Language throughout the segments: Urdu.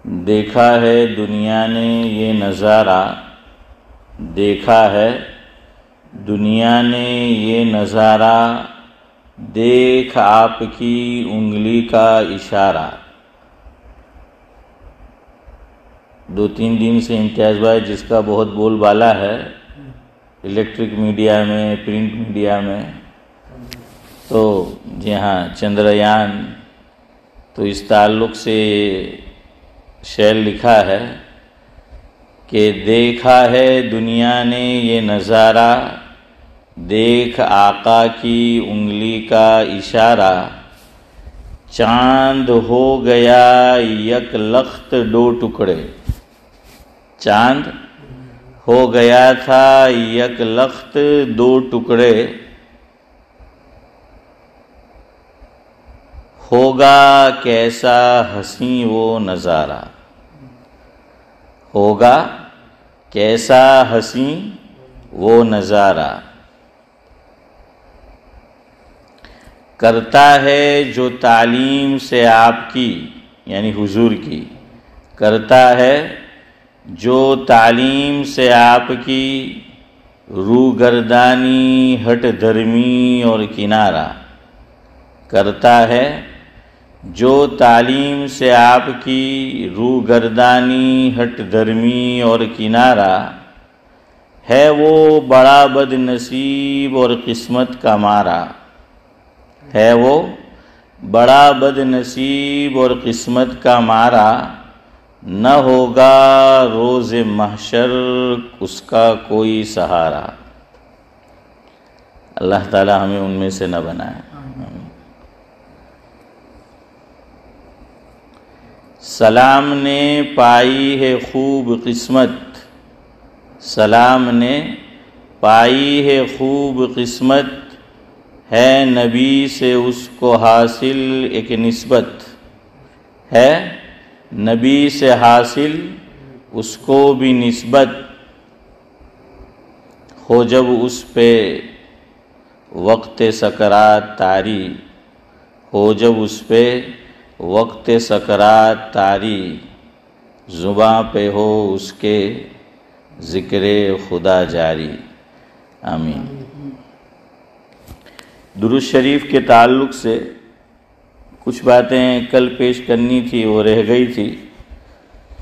دیکھا ہے دنیا نے یہ نظارہ، دیکھا ہے دنیا نے یہ نظارہ، دیکھ آپ کی انگلی کا اشارہ۔ 2-3 دن سے امتیاز بھائی جس کا بہت بول بالا ہے الیکٹرک میڈیا میں، پرنٹ میڈیا میں، تو جی ہاں چندریان، تو اس تعلق سے شعر لکھا ہے کہ دیکھا ہے دنیا نے یہ نظارہ، دیکھ آقا کی انگلی کا اشارہ، چاند ہو گیا یک لخت 2 ٹکڑے، چاند ہو گیا تھا یک لخت 2 ٹکڑے، ہوگا کیسا حسین وہ نظارہ، ہوگا کیسا حسین وہ نظارہ، کرتا ہے جو تعلیم سے آپ کی یعنی حضور کی، کرتا ہے جو تعلیم سے آپ کی، روگردانی ہٹ دھرمی اور کنارہ، کرتا ہے جو تعلیم سے آپ کی، روگردانی ہٹ دھرمی اور کنارہ، ہے وہ بڑا بد نصیب اور قسمت کا مارا، ہے وہ بڑا بد نصیب اور قسمت کا مارا، نہ ہوگا روز محشر اس کا کوئی سہارا۔ اللہ تعالی ہمیں ان میں سے نہ بنائے۔ سلام نے پائی ہے خوب قسمت، سلام نے پائی ہے خوب قسمت، ہے نبی سے اس کو حاصل ایک نسبت، ہے نبی سے حاصل اس کو بھی نسبت، ہو جب اس پہ وقت سکرات طاری، ہو جب اس پہ وقت سکرات طاری، زباں پہ ہو اس کے ذکر خدا جاری۔ آمین۔ درود شریف کے تعلق سے کچھ باتیں کل پیش کرنی تھی وہ رہ گئی تھی،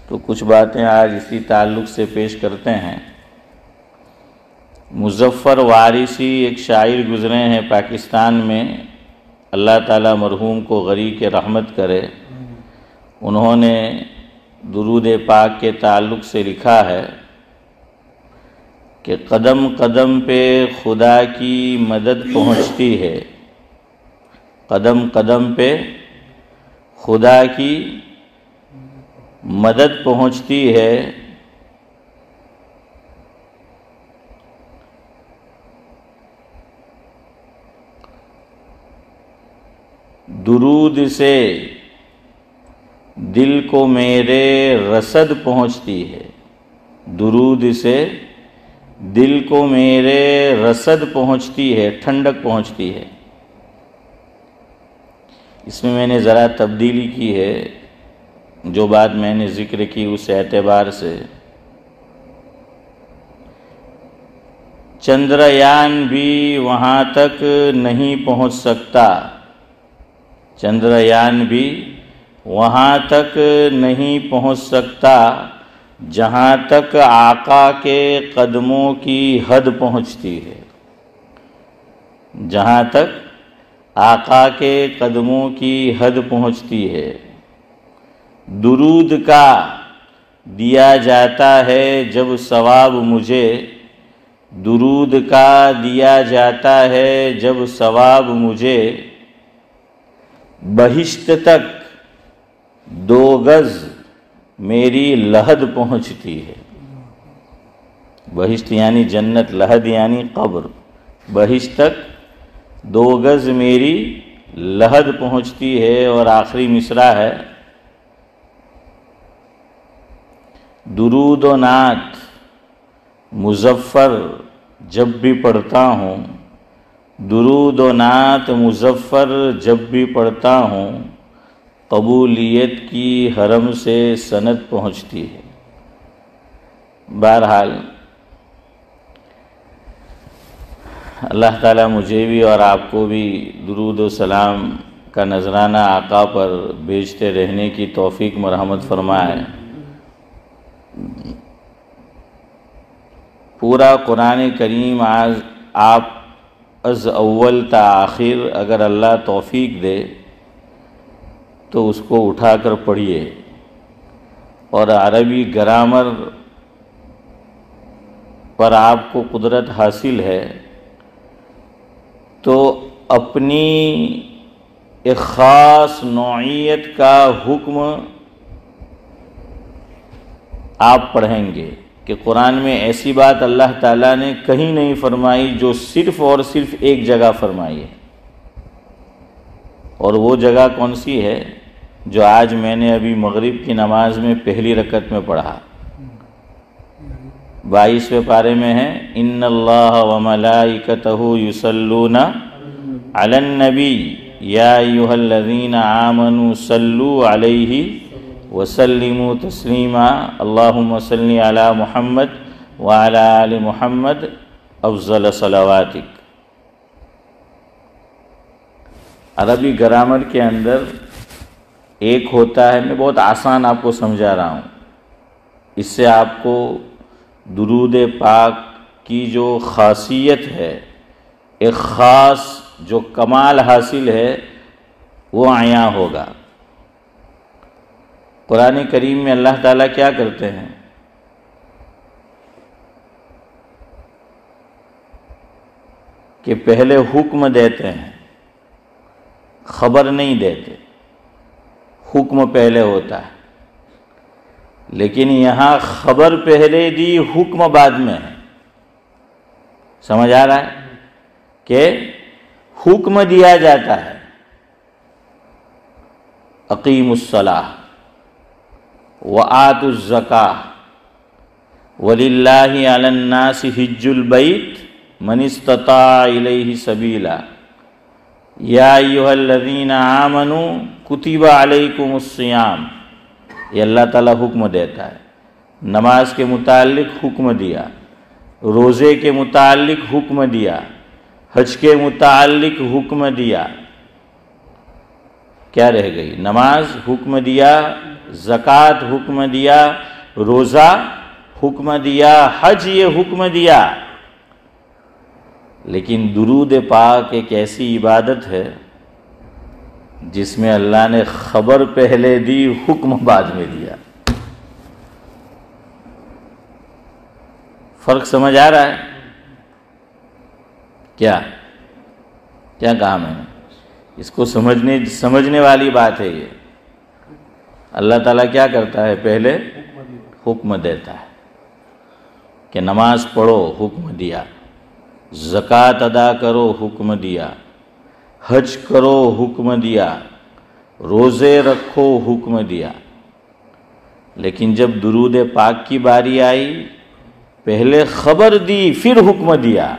تو کچھ باتیں آج اسی تعلق سے پیش کرتے ہیں۔ مظفر وارثی ایک شاعر گزرے ہیں پاکستان میں، اللہ تعالیٰ مرحوم کو غریق رحمت کرے۔ انہوں نے درود پاک کے تعلق سے لکھا ہے کہ قدم قدم پہ خدا کی مدد پہنچتی ہے، قدم قدم پہ خدا کی مدد پہنچتی ہے، درود سے دل کو میرے رسد پہنچتی ہے، درود سے دل کو میرے رسد پہنچتی ہے، ٹھنڈک پہنچتی ہے۔ اس میں نے ذرا تبدیلی کی ہے، جو بات میں نے ذکر کی اس اعتبار سے۔ چندریان بھی وہاں تک نہیں پہنچ سکتا، چندریان بھی وہاں تک نہیں پہنچ سکتا، جہاں تک آقا کے قدموں کی حد پہنچتی ہے، جہاں تک آقا کے قدموں کی حد پہنچتی ہے۔ درود کا دیا جاتا ہے جب ثواب مجھے، درود کا دیا جاتا ہے جب ثواب مجھے، بہشت تک 2 گز میری لحد پہنچتی ہے، بہشت یعنی جنت، لحد یعنی قبر، بہشت تک 2 گز میری لحد پہنچتی ہے۔ اور آخری مصرع ہے، درود و نعت مظفر جب بھی پڑھتا ہوں، درود و نعت مظفر جب بھی پڑھتا ہوں، قبولیت کی حرم سے سند پہنچتی ہے۔ بہرحال اللہ تعالیٰ مجھے بھی اور آپ کو بھی درود و سلام کا نذرانہ آقا پر بھیجتے رہنے کی توفیق مرحمت فرمائے۔ پورا قرآن کریم آج آپ از اول تا آخر اگر اللہ توفیق دے تو اس کو اٹھا کر پڑھیے، اور عربی گرامر پر آپ کو قدرت حاصل ہے تو اپنی ایک خاص نوعیت کا حکم آپ پڑھیں گے کہ قرآن میں ایسی بات اللہ تعالیٰ نے کہیں نہیں فرمائی جو صرف اور صرف ایک جگہ فرمائی ہے، اور وہ جگہ کون سی ہے؟ جو آج میں نے ابھی مغرب کی نماز میں پہلی رکعت میں پڑھا، 22ویں پارے میں ہے، ان اللہ وملائکتہ یصلون علی النبی یا ایھا الذین آمنوا صلوا علیہ وسلموا تسلیما اللہم صلی علی محمد وعلی آل محمد افضل صلواتک۔ عربی گرامر کے اندر ایک ہوتا ہے، میں بہت آسان آپ کو سمجھا رہا ہوں، اس سے آپ کو درود پاک کی جو خاصیت ہے، ایک خاص جو کمال حاصل ہے وہ عیاں ہوگا۔ قرآن کریم میں اللہ تعالیٰ کیا کرتے ہیں؟ کہ پہلے حکم دیتے ہیں، خبر نہیں دیتے، حکم پہلے ہوتا ہے، لیکن یہاں خبر پہلے دی، حکم بعد میں ہے۔ سمجھ آ رہا ہے کہ حکم دیا جاتا ہے، اقیموا الصلاۃ وآتوا الزکاۃ وللہ علی الناس حج البیت من استطاع الیہ سبیلا یا ایھا الذین آمنوا کتب علیکم الصیام۔ یہ اللہ تعالیٰ حکم دیتا ہے، نماز کے متعلق حکم دیا، روزے کے متعلق حکم دیا، حج کے متعلق حکم دیا، کیا رہ گئی؟ نماز حکم دیا، زکوٰۃ حکم دیا، روزہ حکم دیا، حج یہ حکم دیا۔ لیکن درود پاک ایک ایسی عبادت ہے جس میں اللہ نے خبر پہلے دی، حکم بعد میں دیا۔ فرق سمجھ آ رہا ہے؟ کیا کہا میں نے؟ اس کو سمجھنے والی بات ہے یہ۔ اللہ تعالیٰ کیا کرتا ہے؟ پہلے حکم دیتا ہے کہ نماز پڑھو، حکم دیا، زکوٰۃ ادا کرو، حکم دیا، حج کرو، حکم دیا، روزے رکھو، حکم دیا۔ لیکن جب درود پاک کی باری آئی، پہلے خبر دی پھر حکم دیا۔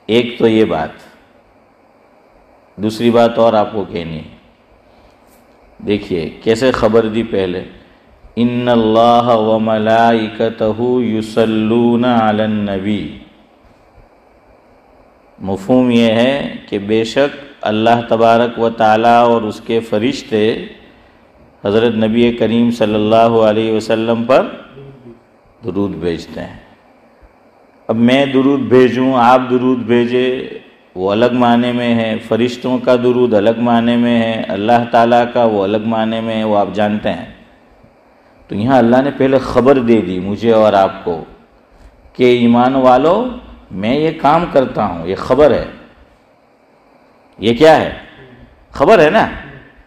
ایک تو یہ بات، دوسری بات اور آپ کو کہنی ہے، دیکھیے کیسے خبر دی پہلے، ان اللہ وملائکتہ یصلون علی النبی۔ مفہوم یہ ہے کہ بے شک اللہ تبارک و تعالیٰ اور اس کے فرشتے حضرت نبی کریم صلی اللہ علیہ وسلم پر درود بھیجتے ہیں۔ اب میں درود بھیجوں، آپ درود بھیجے، وہ الگ معنی میں ہے، فرشتوں کا درود الگ معنی میں ہے، اللہ تعالیٰ کا وہ الگ معنی میں ہے، وہ آپ جانتے ہیں۔ تو یہاں اللہ نے پہلے خبر دے دی مجھے اور آپ کو کہ ایمان والو میں یہ کام کرتا ہوں، یہ خبر ہے۔ یہ کیا ہے؟ خبر ہے نا،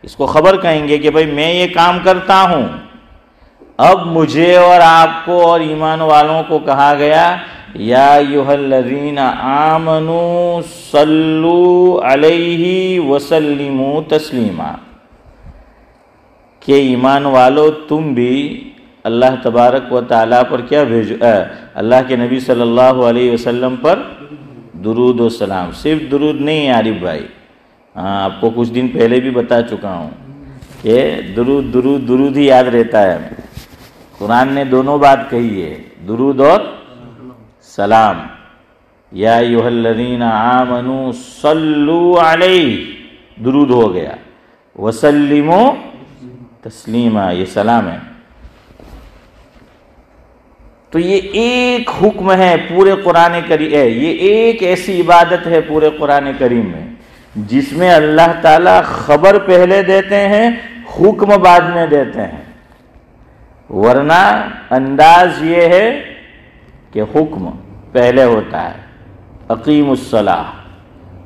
اس کو خبر کہیں گے کہ بھئی میں یہ کام کرتا ہوں۔ اب مجھے اور آپ کو اور ایمان والوں کو کہا گیا یا ایھا الذین آمنوا صلوا علیہ وسلموا تسلیما، کہ ایمان والو تم بھی اللہ تبارک و تعالیٰ پر کیا بھیجو، اللہ کے نبی صلی اللہ علیہ وسلم پر درود و سلام۔ صرف درود نہیں عارف بھائی، ہاں آپ کو کچھ دن پہلے بھی بتا چکا ہوں کہ درود درود درود ہی یاد رہتا ہے ہمیں. قرآن نے دونوں بات کہی ہے، درود اور سلام. یا ایھا الذین آمنوا صلوا علیہ، درود ہو گیا، وسلموا تسلیما، یہ سلام ہے. تو یہ ایک حکم ہے پورے قرآن کریم، یہ ایک ایسی عبادت ہے پورے قرآن کریم میں جس میں اللہ تعالیٰ خبر پہلے دیتے ہیں، حکم بعد میں دیتے ہیں. ورنہ انداز یہ ہے کہ حکم پہلے ہوتا ہے، اقیموا الصلاۃ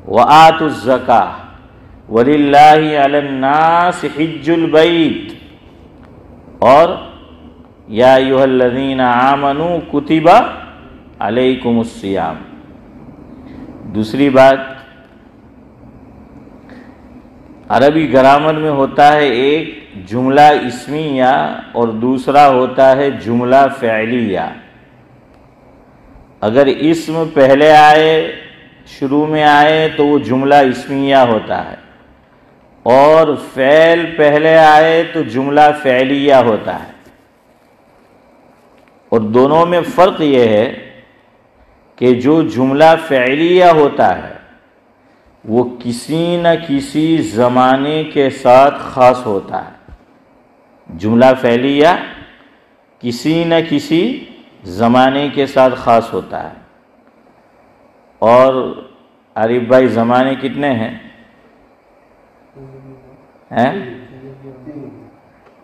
وآتوا الزکاۃ وللہ علی الناس حج البیت، اور یا ایھا الذین آمنوا کتب علیکم الصیام. دوسری بات، عربی گرامر میں ہوتا ہے ایک جملہ اسمیہ اور دوسرا ہوتا ہے جملہ فعلیہ. اگر اسم پہلے آئے، شروع میں آئے تو وہ جملہ اسمیہ ہوتا ہے، اور فعل پہلے آئے تو جملہ فعلیہ ہوتا ہے. اور دونوں میں فرق یہ ہے کہ جو جملہ فعلیہ ہوتا ہے وہ کسی نہ کسی زمانے کے ساتھ خاص ہوتا ہے. جملہ فعلیہ کسی نہ کسی زمانے کے ساتھ خاص ہوتا ہے. اور عارف بھائی زمانے کتنے ہیں؟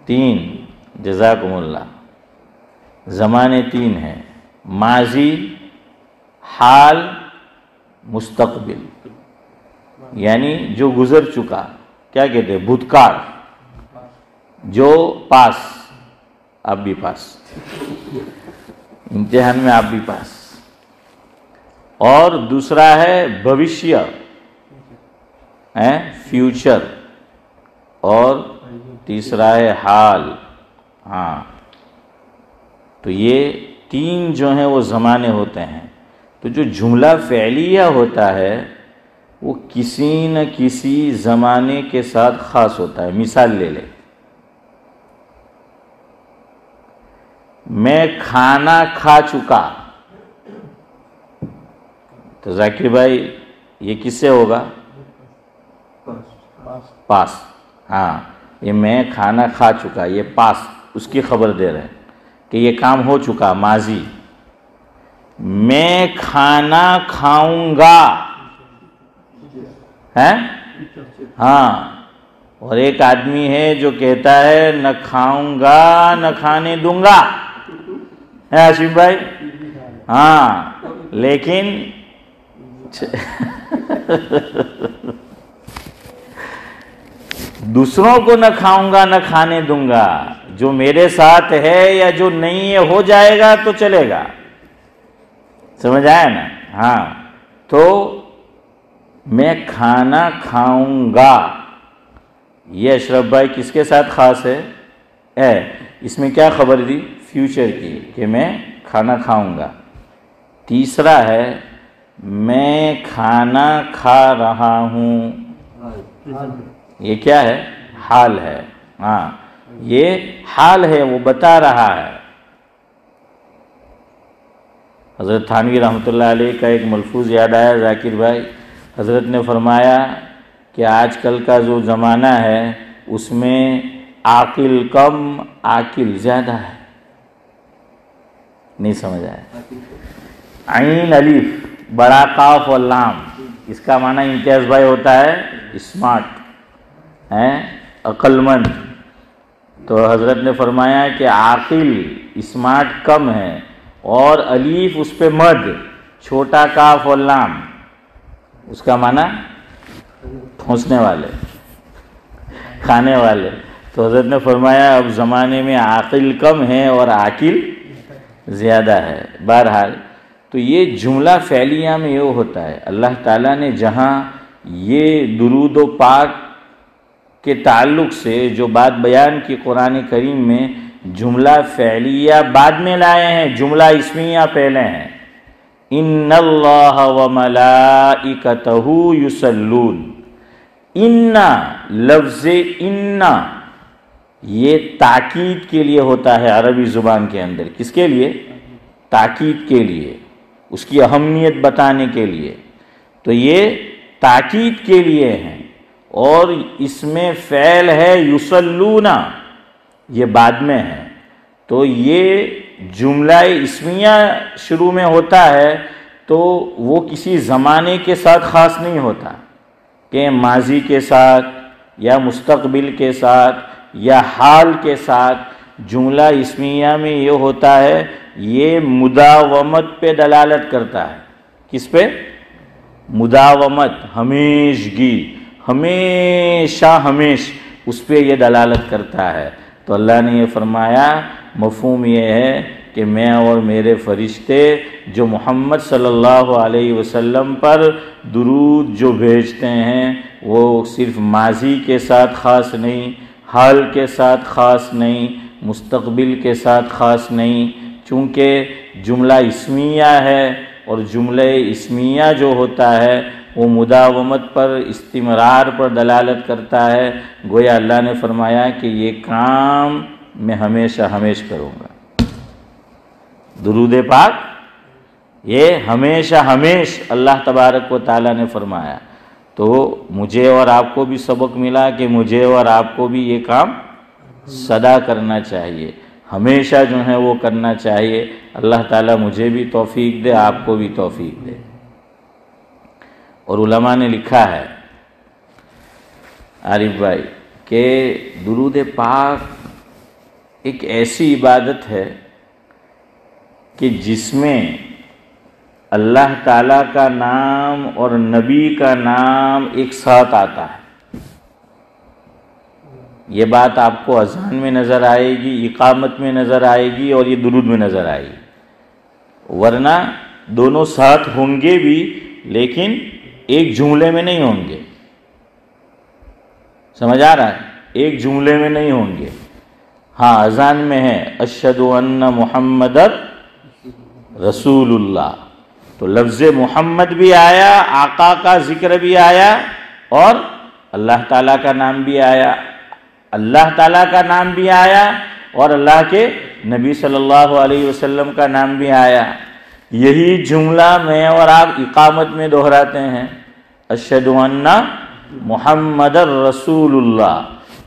3. جزاکم اللہ. زمانے 3 ہیں، ماضی، حال، مستقبل. یعنی جو گزر چکا، کیا کہتے ہیں، بھوتکال. جو پاس، آپ بھی پاس، امتحان میں آپ بھی پاس. اور دوسرا ہے بھوشیہ، فیوچر. اور تیسرا ہے حال. ہاں، تو یہ 3 جو ہیں وہ زمانے ہوتے ہیں. تو جو جملہ فعلیہ ہوتا ہے وہ کسی نہ کسی زمانے کے ساتھ خاص ہوتا ہے. مثال لے لیں، میں کھانا کھا چکا، تو ذاکر بھائی یہ کس سے ہوگا؟ پاس. ہاں، یہ میں کھانا کھا چکا، یہ پاس، اس کی خبر دے رہے ہیں کہ یہ کام ہو چکا، ماضی. میں کھانا کھاؤں گا ہے، ہاں. اور ایک آدمی ہے جو کہتا ہے نہ کھاؤں گا نہ کھانے دوں گا، ہے ہاشم بھائی؟ ہاں، لیکن دوسروں کو نہ کھاؤں گا نہ کھانے دوں گا، جو میرے ساتھ ہے یا جو نہیں ہے ہو جائے گا تو چلے گا. سمجھ آیا نا؟ ہاں. تو میں کھانا کھاؤں گا، یہ اشرف بھائی کس کے ساتھ خاص ہے؟ اس میں کیا خبر دی؟ فیوچر کی، کہ میں کھانا کھاؤں گا. تیسرا ہے میں کھانا کھا رہا ہوں، یہ کیا ہے؟ حال ہے. ہاں، یہ حال ہے، وہ بتا رہا ہے. حضرت تھانوی رحمۃ اللہ علیہ کا ایک ملفوظ یاد آیا ذاکر بھائی. حضرت نے فرمایا کہ آج کل کا جو زمانہ ہے اس میں عاقل کم، عاقل زیادہ ہے. نہیں سمجھ آیا؟ عین الف بڑا قاف اور لام، اس کا معنی امتیاز بھائی ہوتا ہے اسمارٹ، عقل مند. تو حضرت نے فرمایا کہ عاقل اسمارٹ کم ہے، اور الف اس پہ مد، چھوٹا کاف اور لام، اس کا معنی ٹھونسنے والے، کھانے والے. تو حضرت نے فرمایا اب زمانے میں عاقل کم ہے اور عاقل زیادہ ہے. بہرحال تو یہ جملہ فعلیہ میں یہ ہوتا ہے. اللہ تعالیٰ نے جہاں یہ درود و پاک کے تعلق سے جو بات بیان کی قرآن کریم میں، جملہ فعلیہ بعد میں لائے ہیں، جملہ اسمیہ پہلے ہیں. ان اللہ و ملائکتہ یصلون، انا، لفظ انا یہ تاکید کے لیے ہوتا ہے عربی زبان کے اندر. کس کے لیے؟ تاکید کے لیے، اس کی اہمیت بتانے کے لیے. تو یہ تاکید کے لیے ہیں، اور اس میں فعل ہے یصلون، یہ بعد میں ہے. تو یہ جملہ اسمیہ شروع میں ہوتا ہے تو وہ کسی زمانے کے ساتھ خاص نہیں ہوتا کہ ماضی کے ساتھ یا مستقبل کے ساتھ یا حال کے ساتھ. جملہ اسمیہ میں یہ ہوتا ہے، یہ مداومت پہ دلالت کرتا ہے. کس پہ؟ مداومت، ہمیشگی، ہمیشہ ہمیش، اس پہ یہ دلالت کرتا ہے. تو اللہ نے یہ فرمایا، مفہوم یہ ہے کہ میں اور میرے فرشتے جو محمد صلی اللہ علیہ وسلم پر درود جو بھیجتے ہیں وہ صرف ماضی کے ساتھ خاص نہیں، حال کے ساتھ خاص نہیں، مستقبل کے ساتھ خاص نہیں. چونکہ جملہ اسمیہ ہے، اور جملہ اسمیہ جو ہوتا ہے وہ مداومت پر، استمرار پر دلالت کرتا ہے. گویا اللہ نے فرمایا کہ یہ کام میں ہمیشہ ہمیش کروں گا. درود پاک یہ ہمیشہ ہمیش اللہ تبارک و تعالیٰ نے فرمایا. تو مجھے اور آپ کو بھی سبق ملا کہ مجھے اور آپ کو بھی یہ کام سدا کرنا چاہیے، ہمیشہ جو ہے وہ کرنا چاہیے. اللہ تعالیٰ مجھے بھی توفیق دے، آپ کو بھی توفیق دے. اور علماء نے لکھا ہے عارف بھائی کہ درود پاک ایک ایسی عبادت ہے کہ جس میں اللہ تعالیٰ کا نام اور نبی کا نام ایک ساتھ آتا ہے. یہ بات آپ کو اذان میں نظر آئے گی، اقامت میں نظر آئے گی، اور یہ درود میں نظر آئے گی. ورنہ دونوں ساتھ ہوں گے بھی لیکن ایک جملے میں نہیں ہوں گے. سمجھ آ رہا ہے؟ ایک جملے میں نہیں ہوں گے. ہاں اذان میں ہے اشہد ان محمد رسول اللہ، تو لفظ محمد بھی آیا، آقا کا ذکر بھی آیا، اور اللہ تعالیٰ کا نام بھی آیا. اللہ تعالیٰ کا نام بھی آیا اور اللہ کے نبی صلی اللہ علیہ وسلم کا نام بھی آیا. یہی جملہ میں اور آپ اقامت میں دہراتے ہیں، اشہد ان محمد رسول اللہ.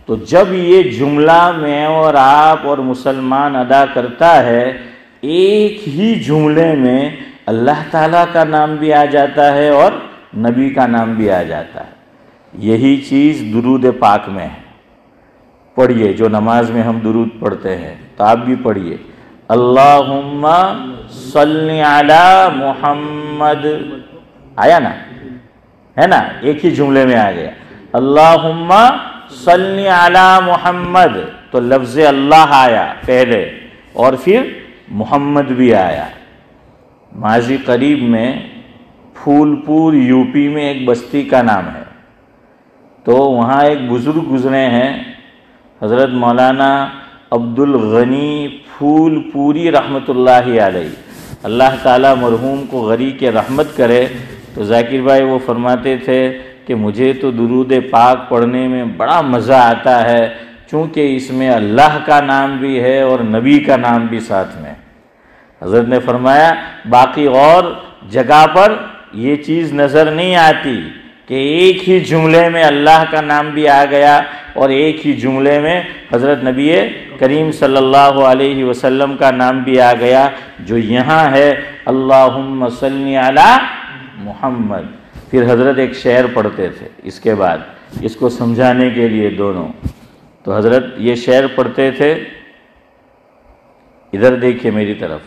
تو جب یہ جملہ میں اور آپ اور مسلمان ادا کرتا ہے، ایک ہی جملے میں اللہ تعالیٰ کا نام بھی آ جاتا ہے اور نبی کا نام بھی آ جاتا ہے. یہی چیز درود پاک میں ہے. پڑھیے، جو نماز میں ہم درود پڑھتے ہیں تو آپ بھی پڑھیے، اللہم صلی علی محمد. آیا نا؟ ہے نا؟ ایک ہی جملے میں آ گیا، اللہم صلی علی محمد. تو لفظ اللہ آیا پہلے اور پھر محمد بھی آیا. ماضی قریب میں پھول پور یو پی میں ایک بستی کا نام ہے. تو وہاں ایک بزرگ گزرے ہیں، حضرت مولانا عبد الغنی پھول پوری رحمۃ اللہ علیہ. اللہ تعالیٰ مرحوم کو غری کے رحمت کرے. تو ذاکر بھائی وہ فرماتے تھے کہ مجھے تو درود پاک پڑھنے میں بڑا مزہ آتا ہے، چونکہ اس میں اللہ کا نام بھی ہے اور نبی کا نام بھی ساتھ میں. حضرت نے فرمایا باقی اور جگہ پر یہ چیز نظر نہیں آتی کہ ایک ہی جملے میں اللہ کا نام بھی آ گیا اور ایک ہی جملے میں حضرت نبی کریم صلی اللہ علیہ وسلم کا نام بھی آ گیا. جو یہاں ہے اللہم صلی علی محمد. پھر حضرت ایک شعر پڑھتے تھے اس کے بعد، اس کو سمجھانے کے لیے دونوں. تو حضرت یہ شعر پڑھتے تھے، ادھر دیکھیے میری طرف.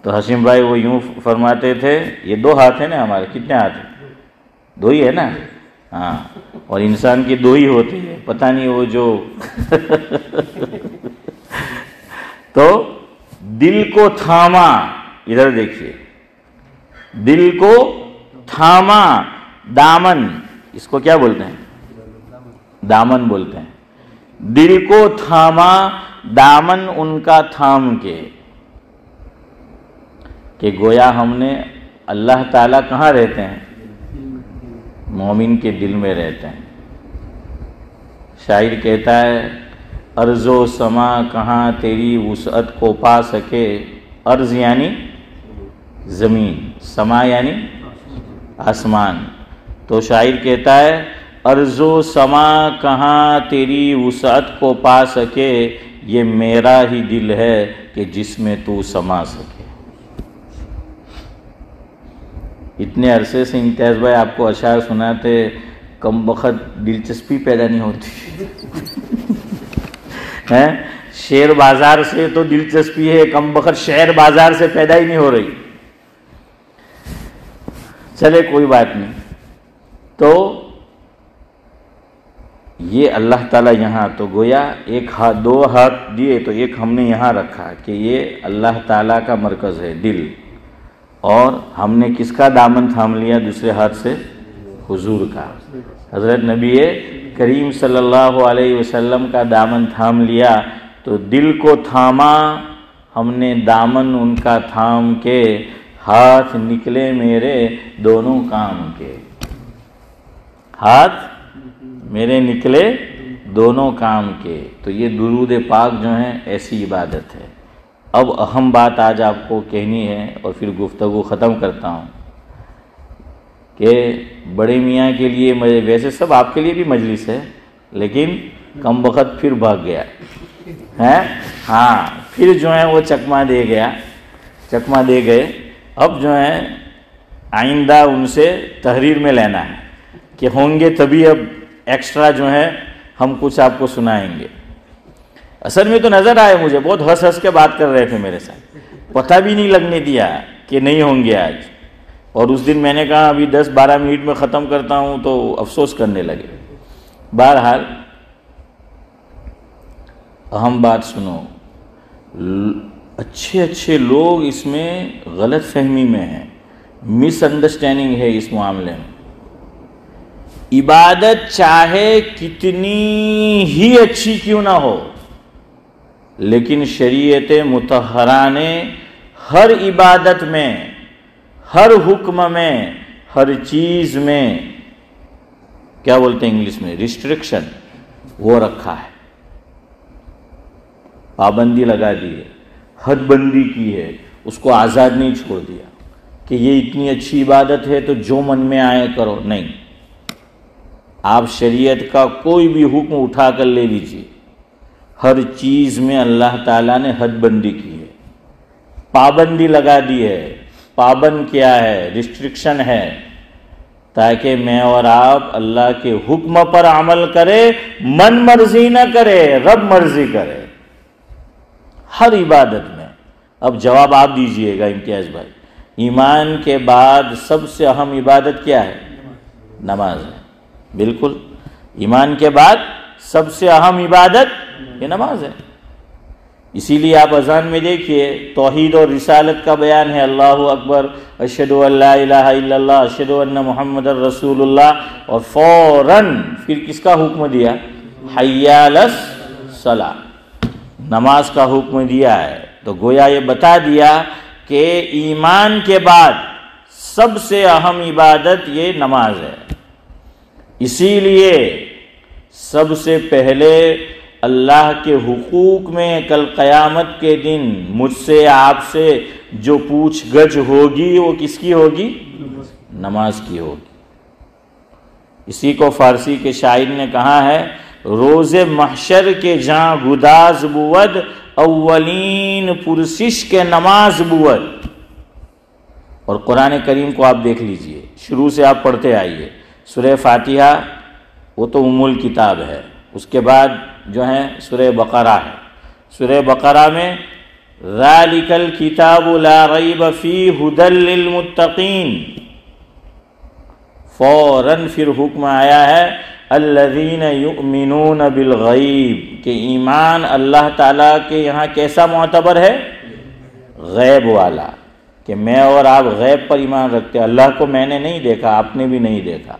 تو حسین بھائی وہ یوں فرماتے تھے، یہ دو ہاتھ ہیں نا ہمارے، کتنے ہاتھ ہیں؟ دو ہی ہے نا؟ ہاں، اور انسان کی دو ہی ہوتی ہے، پتہ نہیں وہ جو تو دل کو تھاما، ادھر دیکھیے، دل کو تھاما دامن، اس کو کیا بولتے ہیں؟ دامن بولتے ہیں. دل کو تھاما دامن ان کا تھام کے، کہ گویا ہم نے اللہ تعالیٰ کہاں رہتے ہیں؟ مومن کے دل میں رہتے ہیں۔ شاعر کہتا ہے ارض و سما کہاں تیری وسعت کو پا سکے، ارض یعنی زمین، سما یعنی آسمان۔ تو شاعر کہتا ہے ارض و سما کہاں تیری وسعت کو پا سکے، یہ میرا ہی دل ہے کہ جس میں تو سما سکے۔ اتنے عرصے سے امتیاز بھائی آپ کو اشعار سناتے، کم بخت دلچسپی پیدا نہیں ہوتی ہیں؟ شعر بازار سے تو دلچسپی ہے، کم بخت شعر بازار سے پیدا ہی نہیں ہو رہی۔ چلے کوئی بات نہیں۔ تو یہ اللہ تعالیٰ یہاں تو گویا ایک ہاتھ، دو ہاتھ دیے تو ایک ہم نے یہاں رکھا کہ یہ اللہ تعالیٰ کا مرکز ہے دل، اور ہم نے کس کا دامن تھام لیا دوسرے ہاتھ سے؟ حضور کا، حضرت نبی کریم صلی اللہ علیہ وسلم کا دامن تھام لیا۔ تو دل کو تھاما ہم نے دامن ان کا تھام کے، ہاتھ نکلے میرے دونوں کام کے، ہاتھ میرے نکلے دونوں کام کے۔ تو یہ درود پاک جو ہیں ایسی عبادت ہے۔ اب اہم بات آج آپ کو کہنی ہے اور پھر گفتگو ختم کرتا ہوں کہ بڑے میاں کے لیے، ویسے سب آپ کے لیے بھی مجلس ہے، لیکن کم وقت پھر بھاگ گیا ہے، ہاں پھر جو ہے وہ چکما دے گئے۔ اب جو ہے آئندہ ان سے تحریر میں لینا ہے کہ ہوں گے تبھی اب ایکسٹرا جو ہے ہم کچھ آپ کو سنائیں گے۔ اصل میں تو نظر آئے مجھے، بہت ہنس ہنس کے بات کر رہے تھے میرے ساتھ، پتہ بھی نہیں لگنے دیا کہ نہیں ہوں گے آج۔ اور اس دن میں نے کہا ابھی 10-12 منٹ میں ختم کرتا ہوں تو افسوس کرنے لگے۔ بہرحال اہم بات سنو، اچھے لوگ اس میں غلط فہمی میں ہیں، مس انڈرسٹینڈنگ ہے اس معاملے میں۔ عبادت چاہے کتنی ہی اچھی کیوں نہ ہو، لیکن شریعت مطہرہ نے ہر عبادت میں، ہر حکم میں، ہر چیز میں، کیا بولتے ہیں انگلش میں، ریسٹرکشن، وہ رکھا ہے، پابندی لگا دی ہے، حد بندی کی ہے، اس کو آزاد نہیں چھوڑ دیا کہ یہ اتنی اچھی عبادت ہے تو جو من میں آئے کرو، نہیں۔ آپ شریعت کا کوئی بھی حکم اٹھا کر لے لیجیے، ہر چیز میں اللہ تعالیٰ نے حد بندی کی ہے، پابندی لگا دی ہے۔ پابند کیا ہے؟ ریسٹرکشن ہے، تاکہ میں اور آپ اللہ کے حکم پر عمل کرے، من مرضی نہ کرے، رب مرضی کرے ہر عبادت میں۔ اب جواب آپ دیجئے گا امتیاز بھائی، ایمان کے بعد سب سے اہم عبادت کیا ہے؟ نماز ہے۔ بالکل، ایمان کے بعد سب سے اہم عبادت یہ نماز ہے۔ اسی لیے آپ اذان میں دیکھیے توحید اور رسالت کا بیان ہے، اللہ اکبر، اشہد ان لا الہ الا اللہ، اشہد ان محمد رسول اللہ، اور فوراً پھر کس کا حکم دیا؟ حی علی الصلاۃ، نماز کا حکم دیا ہے۔ تو گویا یہ بتا دیا کہ ایمان کے بعد سب سے اہم عبادت یہ نماز ہے۔ اسی لیے سب سے پہلے اللہ کے حقوق میں کل قیامت کے دن مجھ سے آپ سے جو پوچھ گچھ ہوگی وہ کس کی ہوگی؟ نماز کی ہوگی۔ اسی کو فارسی کے شاعر نے کہا ہے، روز محشر کے جاں گداز بود، اولین پرسش کے نماز بود۔ اور قرآن کریم کو آپ دیکھ لیجئے، شروع سے آپ پڑھتے آئیے، سورہ فاتحہ وہ تو ام الکتاب ہے، اس کے بعد جو ہے سورہ بقرہ ہے۔ سورہ بقرہ میں ذالک الکتاب لا ریب فیہ ھدی للمتقین، فوراً پھر حکم آیا ہے الذین یؤمنون بالغیب، کہ ایمان اللہ تعالیٰ کے یہاں کیسا معتبر ہے؟ غیب والا، کہ میں اور آپ غیب پر ایمان رکھتے ہیں۔ اللہ کو میں نے نہیں دیکھا، آپ نے بھی نہیں دیکھا،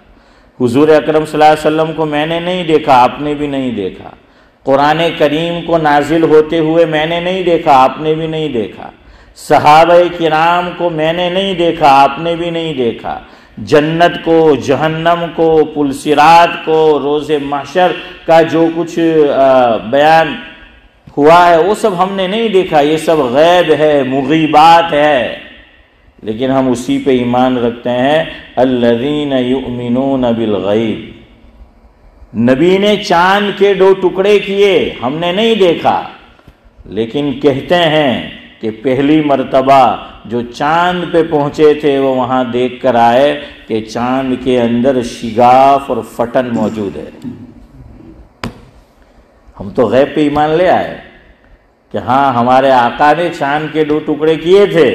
حضور اکرم صلی اللہ علیہ وسلم کو میں نے نہیں دیکھا، آپ نے بھی نہیں دیکھا، قرآن کریم کو نازل ہوتے ہوئے میں نے نہیں دیکھا، آپ نے بھی نہیں دیکھا، صحابہ کرام کو میں نے نہیں دیکھا، آپ نے بھی نہیں دیکھا، جنت کو، جہنم کو، پل صراط کو، روز محشر کا جو کچھ بیان ہوا ہے وہ سب ہم نے نہیں دیکھا، یہ سب غیب ہے، مغیبات ہے، لیکن ہم اسی پہ ایمان رکھتے ہیں۔ الذین یؤمنون بالغیب، نبی نے چاند کے 2 ٹکڑے کیے، ہم نے نہیں دیکھا، لیکن کہتے ہیں کہ پہلی مرتبہ جو چاند پہ پہنچے تھے وہ وہاں دیکھ کر آئے کہ چاند کے اندر شگاف اور پھٹن موجود ہے۔ ہم تو غیب پہ ایمان لے آئے کہ ہاں ہمارے آقا نے چاند کے 2 ٹکڑے کیے تھے،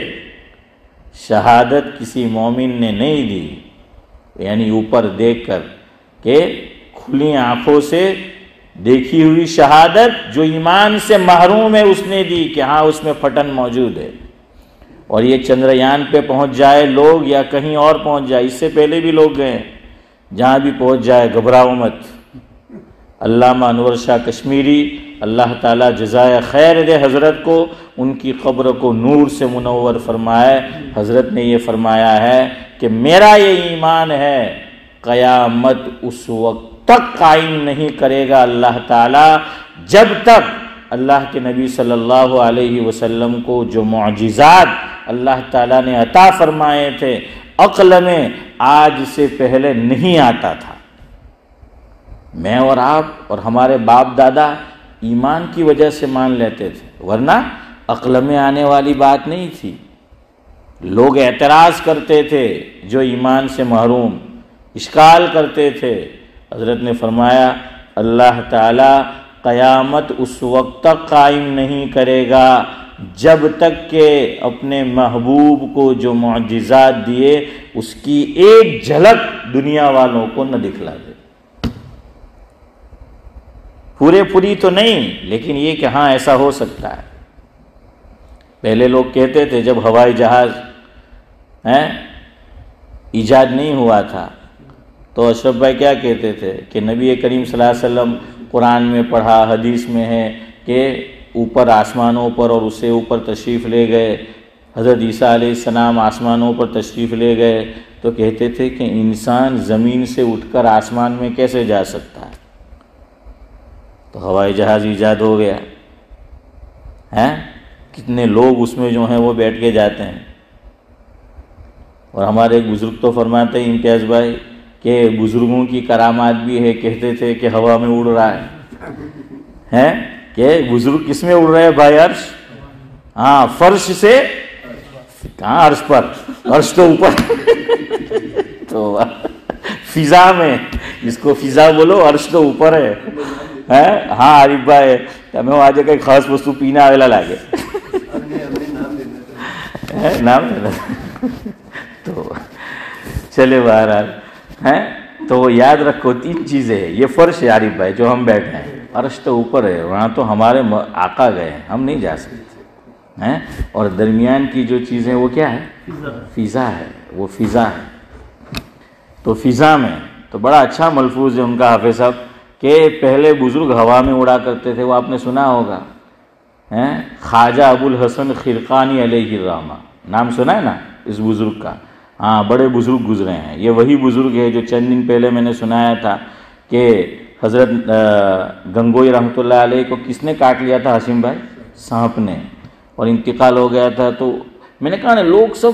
شہادت کسی مومن نے نہیں دی، یعنی اوپر دیکھ کر کہ کھلی آنکھوں سے دیکھی ہوئی شہادت جو ایمان سے محروم ہے اس نے دی کہ ہاں اس میں پھٹن موجود ہے۔ اور یہ چندریان پہ پہنچ جائے لوگ یا کہیں اور پہنچ جائے، اس سے پہلے بھی لوگ گئے، جہاں بھی پہنچ جائے گھبراؤ مت۔ علامہ انور شاہ کشمیری اللہ تعالیٰ جزائے خیر دے حضرت کو، ان کی قبر کو نور سے منور فرمائے۔ حضرت نے یہ فرمایا ہے کہ میرا یہ ایمان ہے قیامت اس وقت تک قائم نہیں کرے گا اللہ تعالیٰ جب تک اللہ کے نبی صلی اللہ علیہ وسلم کو جو معجزات اللہ تعالیٰ نے عطا فرمائے تھے عقل میں آج سے پہلے نہیں آتا تھا۔ میں اور آپ اور ہمارے باپ دادا ایمان کی وجہ سے مان لیتے تھے، ورنہ عقل میں آنے والی بات نہیں تھی۔ لوگ اعتراض کرتے تھے جو ایمان سے محروم، اشکال کرتے تھے۔ حضرت نے فرمایا اللہ تعالیٰ قیامت اس وقت تک قائم نہیں کرے گا جب تک کہ اپنے محبوب کو جو معجزات دیے اس کی ایک جھلک دنیا والوں کو نہ دکھلا دے۔ پوری تو نہیں، لیکن یہ کہ ہاں ایسا ہو سکتا ہے۔ پہلے لوگ کہتے تھے جب ہوائی جہاز ایجاد نہیں ہوا تھا تو اشرف بھائی کیا کہتے تھے کہ نبی کریم صلی اللہ علیہ وسلم قرآن میں پڑھا، حدیث میں ہے کہ اوپر آسمانوں پر اور اس سے اوپر تشریف لے گئے، حضرت عیسیٰ علیہ السلام آسمانوں پر تشریف لے گئے، تو کہتے تھے کہ انسان زمین سے اٹھ کر آسمان میں کیسے جا سکتا ہے؟ تو ہوائی جہاز ایجاد ہو گیا ہے، کتنے لوگ اس میں جو ہیں وہ بیٹھ کے جاتے ہیں۔ اور ہمارے ایک بزرگ تو فرماتے ہیں امتیاز بھائی کہ بزرگوں کی کرامات بھی ہے، کہتے تھے کہ ہوا میں اڑ رہا ہے کہ بزرگ کس میں اڑ رہے ہیں بھائی؟ عرش، ہاں فرش سے کہاں عرش پر، عرش تو اوپر تو فضا میں، جس کو فضا بولو عرش تو اوپر ہے۔ ہاں عارف بھائی ہمیں آج کئی خاص وستو پینا آویلا لاگے نام تو چلے بہرحال تو یاد رکھو 3 چیزیں ہیں۔ یہ فرش ہے عارف بھائی جو ہم بیٹھے ہیں، عرش تو اوپر ہے، وہاں تو ہمارے آقا گئے ہیں، ہم نہیں جا سکتے۔ اور درمیان کی جو چیزیں وہ کیا ہے؟ فضا ہے، وہ فضا ہے۔ تو فضا میں تو بڑا اچھا ملفوظ ہے ان کا حافظ صاحب کہ پہلے بزرگ ہوا میں اڑا کرتے تھے، وہ آپ نے سنا ہوگا، خواجہ ابو الحسن خرقانی علیہ الرحمہ، نام سنا ہے نا اس بزرگ کا؟ ہاں بڑے بزرگ گزرے ہیں، یہ وہی بزرگ ہے جو چند دن پہلے میں نے سنایا تھا کہ حضرت گنگوئی رحمۃ اللہ علیہ کو کس نے کاٹ لیا تھا؟ حشیم بھائی، سانپ نے، اور انتقال ہو گیا تھا۔ تو میں نے کہا نا لوگ سب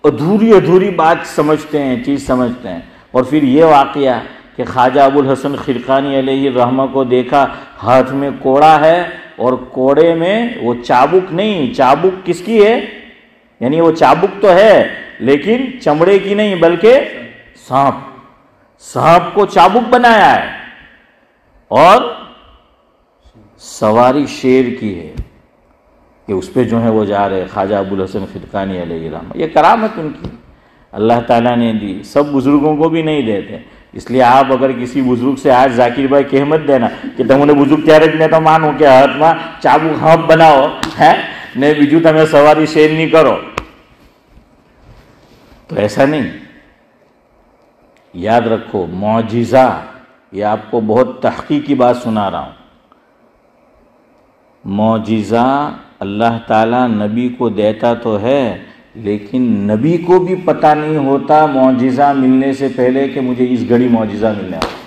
ادھوری بات سمجھتے ہیں، چیز سمجھتے ہیں، اور پھر یہ واقعہ کہ خواجہ ابو الحسن خرقانی علیہ الرحمہ کو دیکھا ہاتھ میں کوڑا ہے اور کوڑے میں وہ چابک نہیں، چابک کس کی ہے؟ یعنی وہ چابک تو ہے لیکن چمڑے کی نہیں بلکہ سانپ کو چابک بنایا ہے، اور سواری شیر کی ہے کہ اس پہ جو ہے وہ جا رہے خواجہ ابو الحسن خرقانی علیہ الرحمہ۔ یہ کرامت ان کی اللہ تعالیٰ نے دی، سب بزرگوں کو بھی نہیں دیتے۔ اس لیے آپ اگر کسی بزرگ سے آج ذاکر بھائی کہہ مت دینا کہ تم نے بزرگ تیارے نے تو مانو کہ ہاتھ میں چابک ہاتھ بناؤ ہے نے بیجو تمہیں سواری شیر نہیں کرو، تو ایسا نہیں۔ یاد رکھو معجزہ، یہ آپ کو بہت تحقیقی بات سنا رہا ہوں، معجزہ اللہ تعالیٰ نبی کو دیتا تو ہے لیکن نبی کو بھی پتہ نہیں ہوتا معجزہ ملنے سے پہلے کہ مجھے اس گھڑی معجزہ ملنے والا ہے،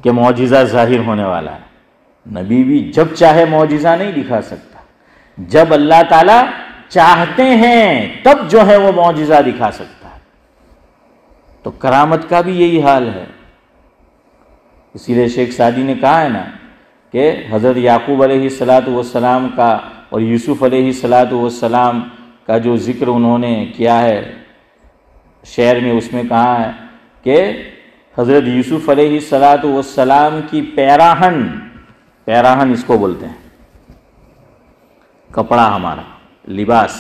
کہ معجزہ ظاہر ہونے والا ہے۔ نبی بھی جب چاہے معجزہ نہیں دکھا سکتا، جب اللہ تعالیٰ چاہتے ہیں تب جو ہے وہ معجزہ دکھا سکتا ہے۔ تو کرامت کا بھی یہی حال ہے۔ اسی لیے شیخ سعدی نے کہا ہے نا کہ حضرت یعقوب علیہ السلام کا اور یوسف علیہ السلام کا جو ذکر انہوں نے کیا ہے شعر میں، اس میں کہا ہے کہ حضرت یوسف علیہ السلام کی پیراہن اس کو بولتے ہیں، کپڑا ہمارا لباس،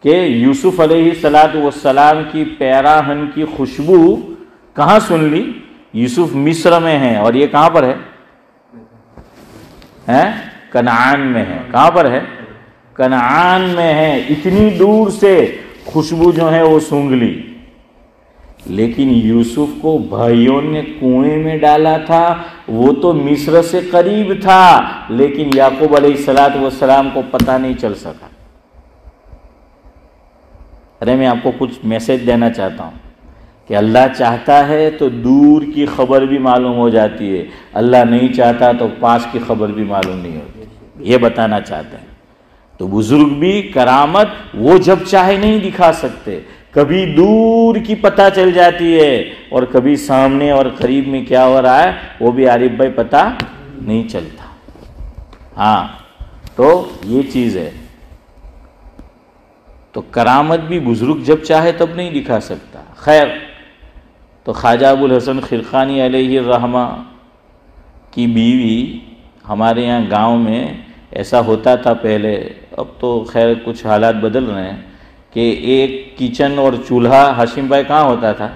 کہ یوسف علیہ السلام کی پیراہن کی خوشبو کہاں سن لی؟ یوسف مصر میں ہے، اور یہ کہاں پر ہے؟ کنعان میں ہے۔ کہاں پر ہے؟ کنعان میں ہے۔ اتنی دور سے خوشبو جو ہے وہ سونگھ لی، لیکن یوسف کو بھائیوں نے کنویں میں ڈالا تھا، وہ تو مصر سے قریب تھا، لیکن یعقوب علیہ السلام کو پتہ نہیں چل سکا۔ ارے میں آپ کو کچھ میسج دینا چاہتا ہوں کہ اللہ چاہتا ہے تو دور کی خبر بھی معلوم ہو جاتی ہے، اللہ نہیں چاہتا تو پاس کی خبر بھی معلوم نہیں ہوتی، یہ بتانا چاہتے ہیں۔ تو بزرگ بھی کرامت وہ جب چاہے نہیں دکھا سکتے، کبھی دور کی پتہ چل جاتی ہے اور کبھی سامنے اور قریب میں کیا ہو رہا ہے وہ بھی عارف بھائی پتہ نہیں چلتا۔ ہاں، تو یہ چیز ہے۔ تو کرامت بھی بزرگ جب چاہے تب نہیں دکھا سکتا۔ خیر، تو خواجہ ابوالحسن خرقانی علیہ الرحمہ کی بیوی، ہمارے یہاں گاؤں میں ایسا ہوتا تھا پہلے، اب تو خیر کچھ حالات بدل رہے ہیں، کہ ایک کچن اور چولہا ہاشم بھائی کہاں ہوتا تھا؟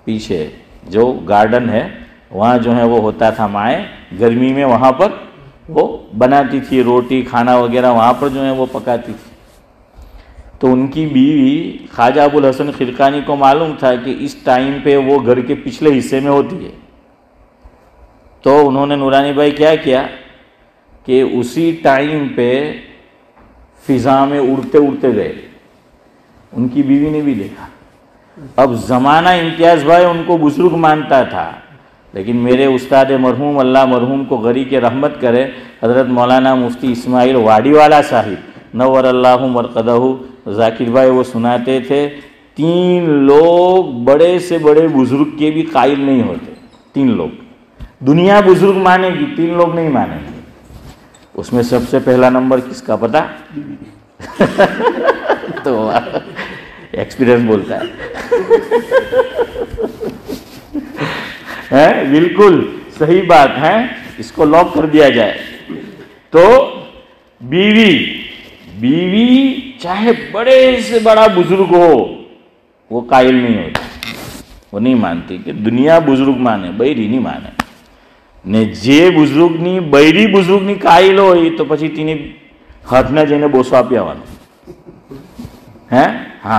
پیچھے جو گارڈن ہے وہاں جو ہے وہ ہوتا تھا، مائیں گرمی میں وہاں پر وہ بناتی تھی، روٹی کھانا وغیرہ وہاں پر جو ہے وہ پکاتی تھی۔ تو ان کی بیوی خواجہ ابوالحسن خرقانی کو معلوم تھا کہ اس ٹائم پہ وہ گھر کے پچھلے حصے میں ہوتی ہے، تو انہوں نے نورانی بھائی کیا کیا کہ اسی ٹائم پہ فضا میں اڑتے اڑتے گئے، ان کی بیوی نے بھی دیکھا۔ اب زمانہ امتیاز بھائی ان کو بزرگ مانتا تھا، لیکن میرے استاد مرحوم، اللہ مرحوم کو غری کے رحمت کرے، حضرت مولانا مفتی اسماعیل واڑی والا صاحب نور اللہ مرقدہ ذاکر بھائی، وہ سناتے تھے 3 لوگ بڑے سے بڑے بزرگ کے بھی قائل نہیں ہوتے۔ 3 لوگ دنیا بزرگ مانے گی، 3 لوگ نہیں مانیں گے۔ اس میں سب سے پہلا نمبر کس کا پتا؟ تو ایکسپیرینس بولتا ہے، بالکل صحیح بات ہے، اس کو لاک کر دیا جائے۔ تو بیوی چاہے بڑے سے بڑا بزرگ ہو وہ قائل نہیں ہوتی، وہ نہیں مانتی کہ دنیا بزرگ مانے، بૈری نہیں مانے ને જે બુઝુર્ગની બૈરી બુઝુર્ગની કાયલ હોય તો પછી તેને હાથના જઈને બોસો આપી આવવાનો હે। હા,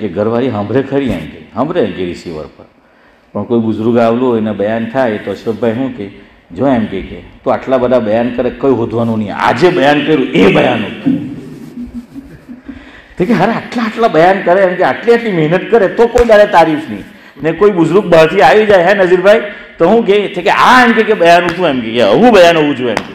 કે ઘરવાળી સાંભળે ખરી, એમ કે સાંભળે કે રિસીવર પર, પણ કોઈ બુઝુર્ગ આવલું હોય ને બયાન થાય તો અશરફભાઈ શું કે જો એમ કે તો આટલા બધા બયાન કરે કઈ હોધવાનું નહીં, આજે બયાન કર્યું એ બયાન તો કે અરે આટલા બયાન કરે એમ કે આટલી મહેનત કરે તો કોઈ દાડે તારીફ નહીં, ને કોઈ બુઝુર્ગ બહારથી આવી જાય હે નઝીરભાઈ તો હું કે આ એમ કે બયાન હતું એમ કે આવું બયાન હોવું જોઈએ એમ કે।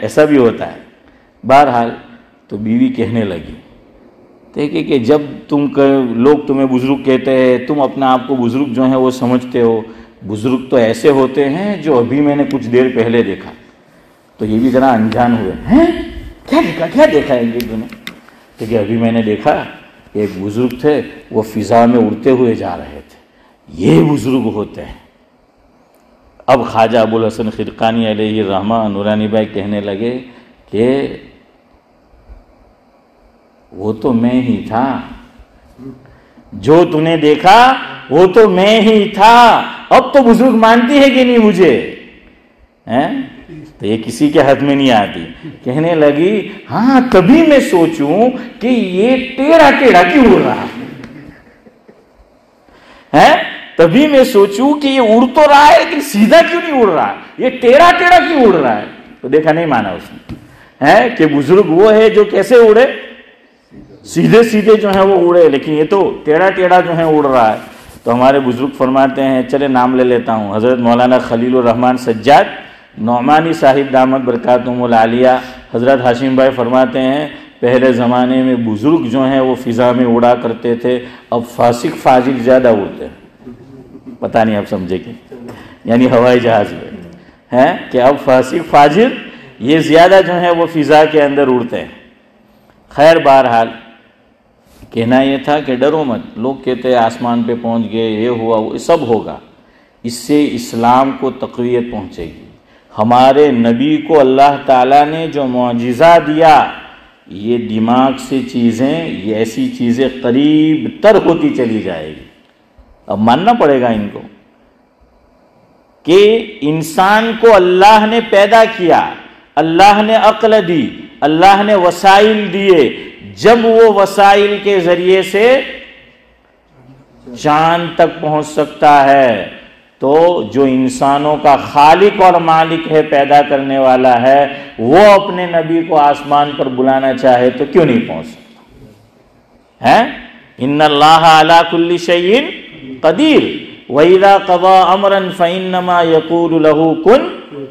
ایسا بھی ہوتا ہے. بہرحال تو بیوی کہنے لگی دیکھیں کہ جب لوگ تمہیں بزرگ کہتے ہیں، تم اپنا آپ کو بزرگ جو ہیں وہ سمجھتے ہو، بزرگ تو ایسے ہوتے ہیں جو ابھی میں نے کچھ دیر پہلے دیکھا. تو یہ بھی ذرا انجان ہوئے، ہیں کیا دیکھا ہے یہ دنوں؟ کہ ابھی میں نے دیکھا ایک بزرگ تھے، وہ فضا میں اڑتے ہوئے جا رہے تھے، یہ بزرگ ہوتے ہیں. اب خواجہ ابوالحسن خرقانی علیہ الرحمہ نورانی بھائی کہنے لگے کہ وہ تو میں ہی تھا، جو تو نے دیکھا وہ تو میں ہی تھا. اب تو بزرگ مانتی ہے کہ نہیں مجھے؟ تو یہ کسی کے حد میں نہیں آتی. کہنے لگی ہاں تبھی میں سوچوں کہ یہ ٹیڑھا کیوں اڑ رہا ہے، تبھی میں سوچوں کہ یہ اڑ تو رہا ہے لیکن سیدھا کیوں نہیں اڑ رہا، یہ ٹیڑھا کیوں اڑ رہا ہے. تو دیکھا نہیں مانا اس نے کہ بزرگ وہ ہے جو کیسے اڑے، سیدھے جو ہیں وہ اڑے، لیکن یہ تو ٹیڑھا جو ہے اڑ رہا ہے. تو ہمارے بزرگ فرماتے ہیں، چلے نام لے لیتا ہوں، حضرت مولانا خلیل الرحمن سجاد نعمانی صاحب دامت برکاتہم العالیہ، حضرت ہاشم بھائی فرماتے ہیں پہلے زمانے میں بزرگ جو ہیں وہ فضا میں اڑا کرتے تھے، اب فاسق فاجر زیادہ اڑتے ہیں. پتہ نہیں آپ سمجھے کہ یعنی ہوائی جہاز میں ہے کہ اب فاسق فاجر یہ زیادہ جو ہے وہ فضا کے اندر اڑتے ہیں. خیر بہرحال کہنا یہ تھا کہ ڈرو مت، لوگ کہتے ہیں آسمان پہ پہنچ گئے، یہ ہوا وہ سب ہوگا، اس سے اسلام کو تقویت پہنچے گی. ہمارے نبی کو اللہ تعالیٰ نے جو معجزہ دیا، یہ دماغ سے چیزیں، یہ ایسی چیزیں قریب تر ہوتی چلی جائے گی. اب ماننا پڑے گا ان کو کہ انسان کو اللہ نے پیدا کیا، اللہ نے عقل دی، اللہ نے وسائل دیے. جب وہ وسائل کے ذریعے سے چاند تک پہنچ سکتا ہے تو جو انسانوں کا خالق اور مالک ہے، پیدا کرنے والا ہے، وہ اپنے نبی کو آسمان پر بلانا چاہے تو کیوں نہیں پہنچ سکتا ہے؟ ان اللہ علی کل شیء قدیر وَإِذَا قَضَىٰ أَمْرًا فَإِنَّمَا يَقُولُ لَهُ كُن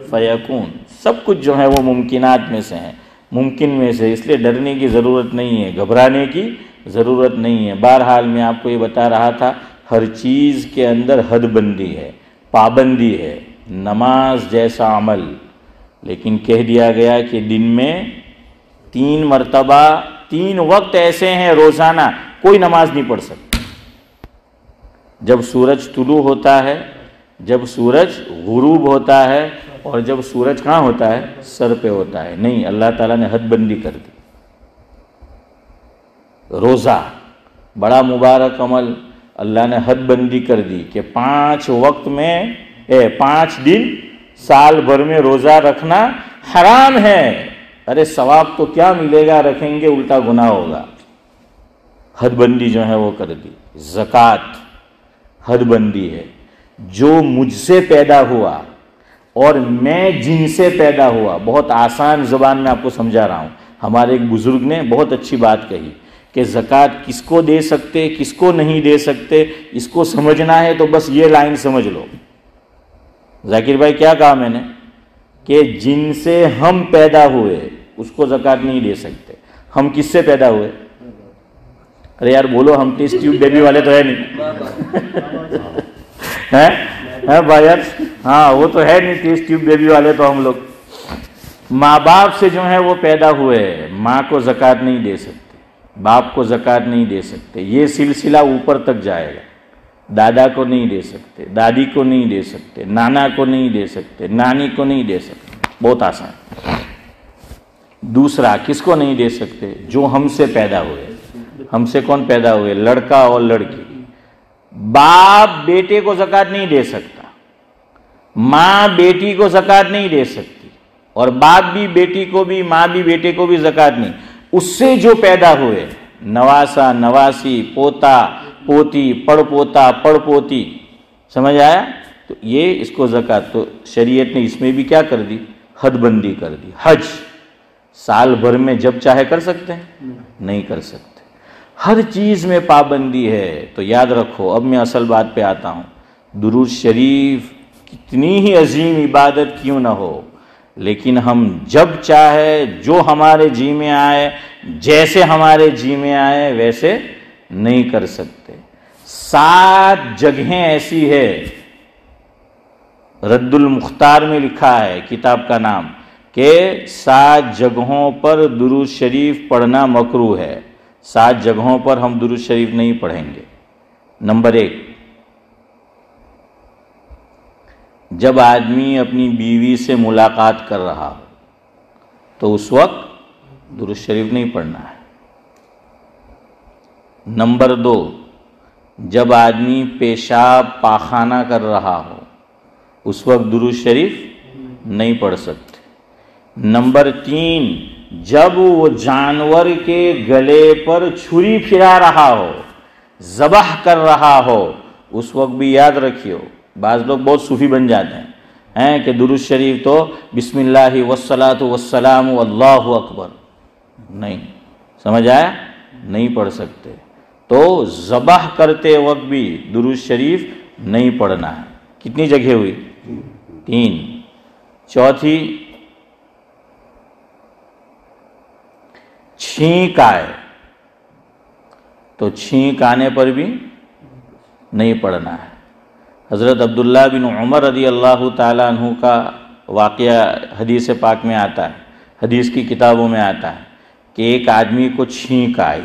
فَيَكُونُ. سب کچھ جو ہے وہ ممکنات میں سے ہیں، ممکن میں سے، اس لیے ڈرنے کی ضرورت نہیں ہے، گھبرانے کی ضرورت نہیں ہے. بہرحال میں آپ کو یہ بتا رہا تھا ہر چیز کے اندر حد بندی ہے، پابندی ہے. نماز جیسا عمل، لیکن کہہ دیا گیا کہ دن میں 3 مرتبہ 3 وقت ایسے ہیں روزانہ کوئی نماز نہیں پڑھ سکتا. جب سورج طلوع ہوتا ہے، جب سورج غروب ہوتا ہے، اور جب سورج کہاں ہوتا ہے؟ سر پہ ہوتا ہے. نہیں، اللہ تعالیٰ نے حد بندی کر دی. روزہ بڑا مبارک عمل، اللہ نے حد بندی کر دی کہ 5 وقت میں 5 دن سال بھر میں روزہ رکھنا حرام ہے. ارے ثواب تو کیا ملے گا، رکھیں گے الٹا گناہ ہوگا. حد بندی جو ہے وہ کر دی. زکوٰۃ حد بندی ہے. جو مجھ سے پیدا ہوا اور میں جن سے پیدا ہوا، بہت آسان زبان میں آپ کو سمجھا رہا ہوں. ہمارے ایک بزرگ نے بہت اچھی بات کہی کہ زکوٰۃ کس کو دے سکتے، کس کو نہیں دے سکتے، اس کو سمجھنا ہے تو بس یہ لائن سمجھ لو. ذاکر بھائی کیا کہا میں نے؟ کہ جن سے ہم پیدا ہوئے اس کو زکوٰۃ نہیں دے سکتے. ہم کس سے پیدا ہوئے؟ ارے یار بولو، ہم ٹیسٹ ٹیوب بیبی والے تو ہے نہیں بھائی یار، ہاں وہ تو ہے نہیں ٹیسٹ ٹیوب بیبی والے تو ہم لوگ. ماں باپ سے جو ہے وہ پیدا ہوئے، ماں کو زکوٰۃ نہیں دے سکتے، باپ کو زکوٰۃ نہیں دے سکتے. یہ سلسلہ اوپر تک جائے گا. دادا کو نہیں دے سکتے، دادی کو نہیں دے سکتے، نانا کو نہیں دے سکتے، نانی کو نہیں دے سکتے. بہت آسان. دوسرا کس کو نہیں دے سکتے؟ جو ہم سے پیدا ہوئے. ہم سے کون پیدا ہوئے؟ لڑکا اور لڑکی. باپ بیٹے کو زکوٰۃ نہیں دے سکتا، ماں بیٹی کو زکوٰۃ نہیں دے سکتی، اور باپ بھی بیٹی کو بھی، ماں بھی بیٹے کو بھی زکوٰۃ نہیں. اس سے جو پیدا ہوئے، نواسا، نواسی، پوتا، پوتی، پڑ پوتا، پڑ پوتی، سمجھ آیا؟ تو یہ اس کو زکوٰۃ. تو شریعت نے اس میں بھی کیا کر دی؟ حد بندی کر دی. حج سال بھر میں جب چاہے کر سکتے ہیں؟ نہیں کر سکتے. ہر چیز میں پابندی ہے. تو یاد رکھو. اب میں اصل بات پہ آتا ہوں. درود شریف کتنی ہی عظیم عبادت کیوں نہ ہو، لیکن ہم جب چاہے جو ہمارے جی میں آئے جیسے ہمارے جی میں آئے ویسے نہیں کر سکتے۔ 7 جگہیں ایسی ہے، رد المختار میں لکھا ہے کتاب کا نام، کہ 7 جگہوں پر درود شریف پڑھنا مکروہ ہے۔ 7 جگہوں پر ہم درود شریف نہیں پڑھیں گے۔ نمبر 1، جب آدمی اپنی بیوی سے ملاقات کر رہا ہو تو اس وقت درود شریف نہیں پڑھنا ہے۔ نمبر 2، جب آدمی پیشاب پاخانہ کر رہا ہو اس وقت درود شریف نہیں پڑھ سکتے۔ نمبر 3، جب وہ جانور کے گلے پر چھری پھرا رہا ہو، ذبح کر رہا ہو، اس وقت بھی یاد رکھیو، بعض لوگ بہت صوفی بن جاتے ہیں کہ درود شریف تو بسم اللہ والصلاۃ والسلام واللہ اکبر، نہیں، سمجھ آیا؟ نہیں پڑھ سکتے۔ تو ذبح کرتے وقت بھی درود شریف نہیں پڑھنا ہے۔ کتنی جگہ ہوئی؟ 3۔ چوتھی، چھینک آئے تو چھینک آنے پر بھی نہیں پڑھنا ہے۔ حضرت عبداللہ بن عمر رضی اللہ تعالیٰ عنہ کا واقعہ حدیث پاک میں آتا ہے، حدیث کی کتابوں میں آتا ہے کہ ایک آدمی کو چھینک آئی،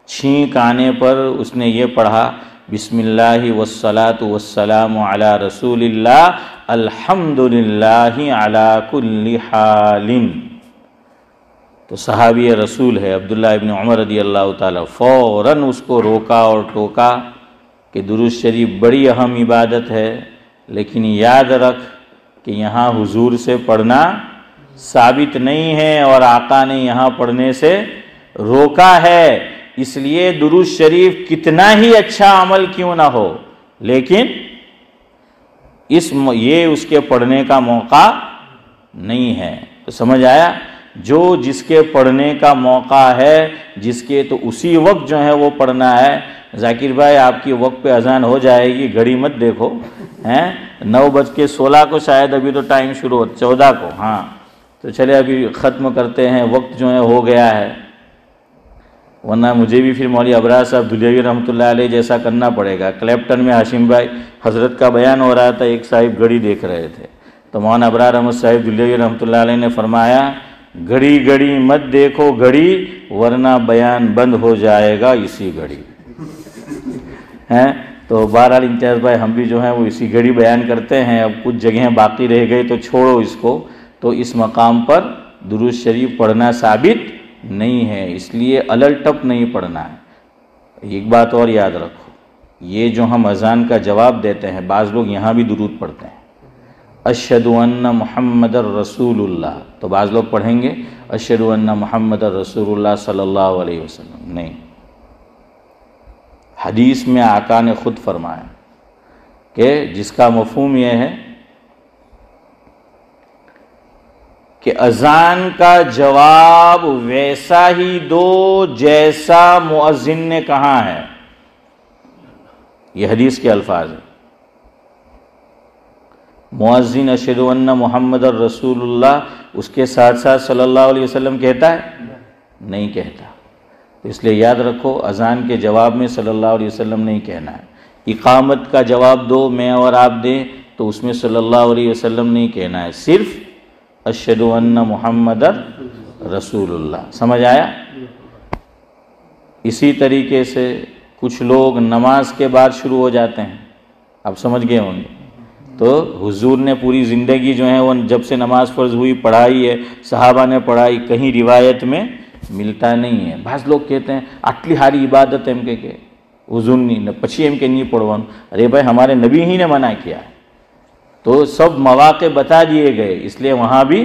چھینک آنے پر اس نے یہ پڑھا، بسم اللہ والصلاۃ والسلام علی رسول اللہ الحمدللہ علی کل حال۔ تو صحابی رسول ہے عبداللہ ابن عمر رضی اللہ تعالیٰ، فوراً اس کو روکا اور ٹوکا کہ درود شریف بڑی اہم عبادت ہے، لیکن یاد رکھ کہ یہاں حضور سے پڑھنا ثابت نہیں ہے اور آقا نے یہاں پڑھنے سے روکا ہے، اس لیے درود شریف کتنا ہی اچھا عمل کیوں نہ ہو لیکن یہ اس کے پڑھنے کا موقع نہیں ہے۔ تو سمجھ آیا؟ جو جس کے پڑھنے کا موقع ہے، جس کے تو اسی وقت جو ہے وہ پڑھنا ہے۔ ذاکر بھائی آپ کی وقت پہ اذان ہو جائے گی، گھڑی مت دیکھو، 9:16 کو شاید ابھی تو ٹائم شروع ہو، 14 کو، ہاں تو چلے ابھی ختم کرتے ہیں، وقت جو ہے ہو گیا ہے، ورنہ مجھے بھی پھر مولوی ابرار صاحب دھلیاوی رحمۃ اللہ علیہ جیسا کرنا پڑے گا۔ کلیپٹن میں ہاشم بھائی حضرت کا بیان ہو رہا تھا، ایک صاحب گھڑی دیکھ رہے تھے، تو مولانا ابرار احمد صاحب دھلیاوی رحمۃ اللہ علیہ نے فرمایا گھڑی گھڑی مت دیکھو گھڑی، ورنہ بیان بند ہو جائے گا اسی گھڑی۔ تو بہرحال امتیاز بھائی ہم بھی جو ہیں وہ اسی گھڑی بیان کرتے ہیں، اب کچھ جگہیں باقی رہ گئی تو چھوڑو اس کو۔ تو اس مقام پر درود شریف پڑھنا ثابت نہیں ہے، اس لیے الٹپ نہیں پڑھنا ہے۔ ایک بات اور یاد رکھو، یہ جو ہم اذان کا جواب دیتے ہیں، بعض لوگ یہاں بھی درود پڑھتے ہیں، اشہد ان محمد الرسول اللہ، تو بعض لوگ پڑھیں گے اشہد ان محمد الرسول اللہ صلی اللہ علیہ وسلم، نہیں۔ حدیث میں آقا نے خود فرمایا کہ جس کا مفہوم یہ ہے کہ اذان کا جواب ویسا ہی دو جیسا مؤذن نے کہا ہے، یہ حدیث کے الفاظ ہیں۔ مؤذن اشہد ان محمد الرسول اللہ اس کے ساتھ ساتھ صلی اللہ علیہ وسلم کہتا ہے؟ نہیں کہتا۔ اس لیے یاد رکھو اذان کے جواب میں صلی اللہ علیہ وسلم نہیں کہنا ہے۔ اقامت کا جواب دو میں اور آپ دیں تو اس میں صلی اللہ علیہ وسلم نہیں کہنا ہے، صرف اشہد ان محمد رسول اللہ۔ سمجھ آیا؟ اسی طریقے سے کچھ لوگ نماز کے بعد شروع ہو جاتے ہیں، آپ سمجھ گئے ہوں گے۔ تو حضور نے پوری زندگی جو ہے وہ جب سے نماز فرض ہوئی پڑھائی ہے، صحابہ نے پڑھائی، کہیں روایت میں ملتا نہیں ہے۔ بعض لوگ کہتے ہیں آٹلی ہاری عبادت ایم کہ حضور نے پچھی ایم کہ نہیں پڑھوان، ارے بھائی ہمارے نبی ہی نے منع کیا ہے، تو سب مواقع بتا دیے گئے، اس لیے وہاں بھی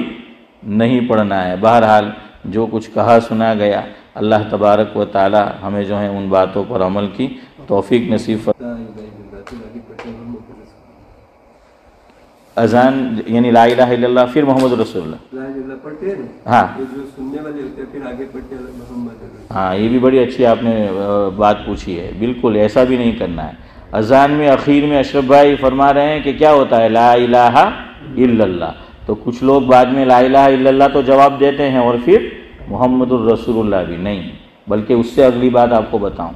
نہیں پڑھنا ہے۔ بہرحال جو کچھ کہا سنا گیا، اللہ تبارک و تعالی ہمیں جو ہے ان باتوں پر عمل کی توفیق نصیب فرمائے۔ اذان یعنی لا الہ الا اللہ پھر محمد رسول اللہ پڑھتے ہیں، ہاں جو سننے والے ہوتے ہیں پھر آگے پڑھتے ہیں محمد رسول۔ ہاں یہ بھی بڑی اچھی آپ نے بات پوچھی ہے، بالکل ایسا بھی نہیں کرنا ہے۔ اذان میں اخیر میں اشرف بھائی فرما رہے ہیں کہ کیا ہوتا ہے لا الہ الا اللہ، تو کچھ لوگ بعد میں لا الہ الا اللہ تو جواب دیتے ہیں اور پھر محمد الرسول اللہ بھی نہیں، بلکہ اس سے اگلی بات آپ کو بتاؤں،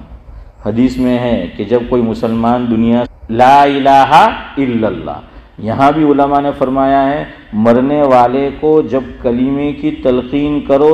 حدیث میں ہے کہ جب کوئی مسلمان دنیا لا الہ الا اللہ، یہاں بھی علماء نے فرمایا ہے مرنے والے کو جب کلمے کی تلقین کرو